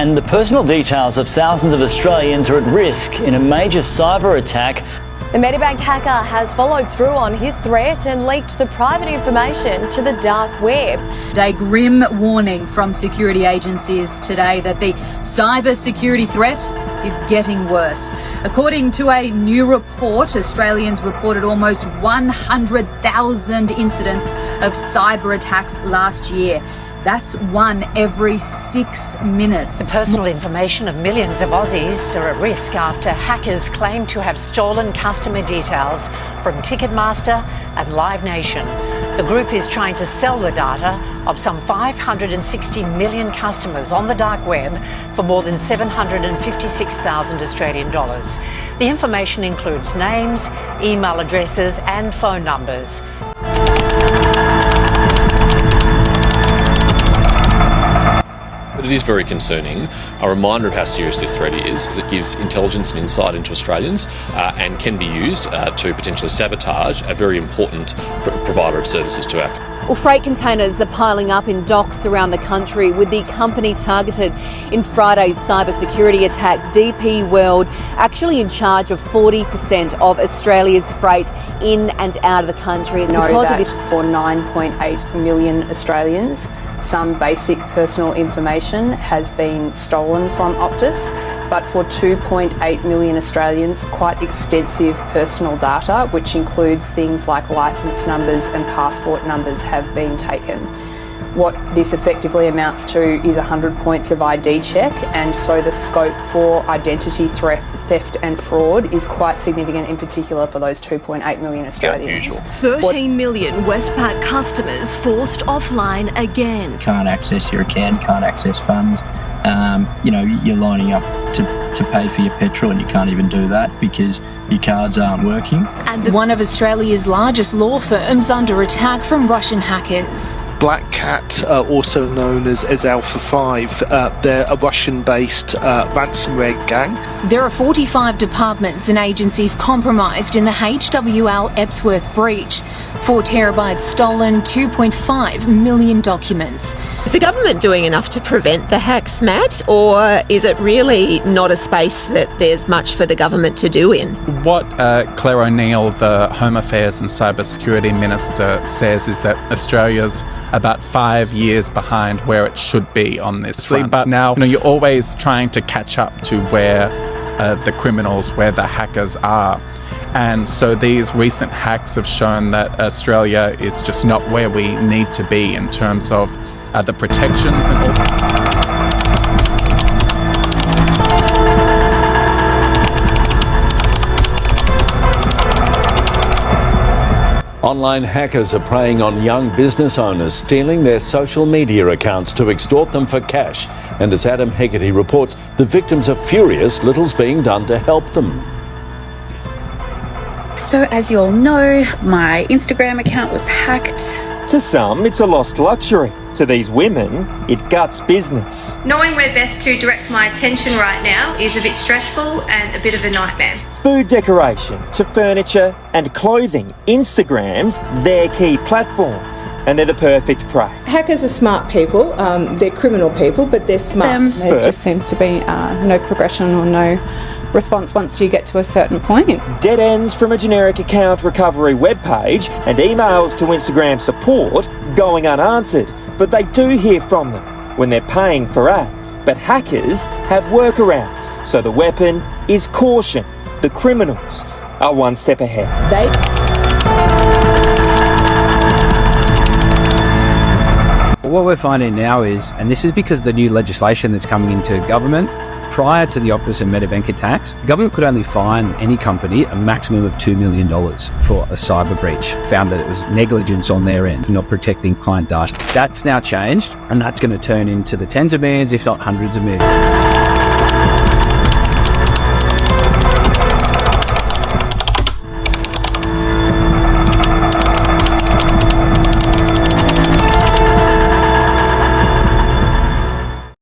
And the personal details of thousands of Australians are at risk in a major cyber attack. The Medibank hacker has followed through on his threat and leaked the private information to the dark web. A grim warning from security agencies today that the cybersecurity threat is getting worse. According to a new report, Australians reported almost 100,000 incidents of cyber attacks last year. That's one every 6 minutes. The personal information of millions of Aussies are at risk after hackers claim to have stolen customer details from Ticketmaster and Live Nation. The group is trying to sell the data of some 560 million customers on the dark web for more than 756,000 Australian dollars. The information includes names, email addresses and phone numbers. It is very concerning. A reminder of how serious this threat is. It gives intelligence and insight into Australians and can be used to potentially sabotage a very important provider of services to our. Well, freight containers are piling up in docks around the country, with the company targeted in Friday's cybersecurity attack, DP World, actually in charge of 40% of Australia's freight in and out of the country. It's because of this, for 9.8 million Australians, some basic personal information has been stolen from Optus, but for 2.8 million Australians, quite extensive personal data, which includes things like licence numbers and passport numbers, have been taken. What this effectively amounts to is 100 points of ID check, and so the scope for identity theft and fraud is quite significant, in particular for those 2.8 million Australians. 13 million Westpac customers forced offline again. Can't access your account, can't access funds. You're lining up to pay for your petrol and you can't even do that because your cards aren't working. And one of Australia's largest law firms under attack from Russian hackers. Black Cat, also known as Alpha 5, they're a Russian-based ransomware gang. There are 45 departments and agencies compromised in the HWL Epsworth breach. 4 terabytes stolen, 2.5 million documents. Is the government doing enough to prevent the hacks, Matt, or is it really not a space that there's much for the government to do in? What Claire O'Neill, the Home Affairs and Cybersecurity Minister, says is that Australia's about 5 years behind where it should be on this front. But now, you're always trying to catch up to where the criminals, where the hackers are. And so these recent hacks have shown that Australia is just not where we need to be in terms of the protections and all. Online hackers are preying on young business owners, stealing their social media accounts to extort them for cash. And as Adam Hegarty reports, the victims are furious little's being done to help them. So as you all know, my Instagram account was hacked. To some, it's a lost luxury. To these women, it guts business. Knowing where best to direct my attention right now is a bit stressful and a bit of a nightmare. Food decoration to furniture and clothing, Instagram's their key platform, and they're the perfect prey. Hackers are smart people, they're criminal people, but they're smart. There just seems to be no progression or no response once you get to a certain point. Dead ends from a generic account recovery webpage and emails to Instagram support going unanswered, but they do hear from them when they're paying for ads. But hackers have workarounds, so the weapon is caution. The criminals are one step ahead. What we're finding now is, and this is because of the new legislation that's coming into government, prior to the Optus and Medibank attacks, the government could only fine any company a maximum of $2 million for a cyber breach. Found that it was negligence on their end, not protecting client data. That's now changed, and that's going to turn into the tens of millions, if not hundreds of millions.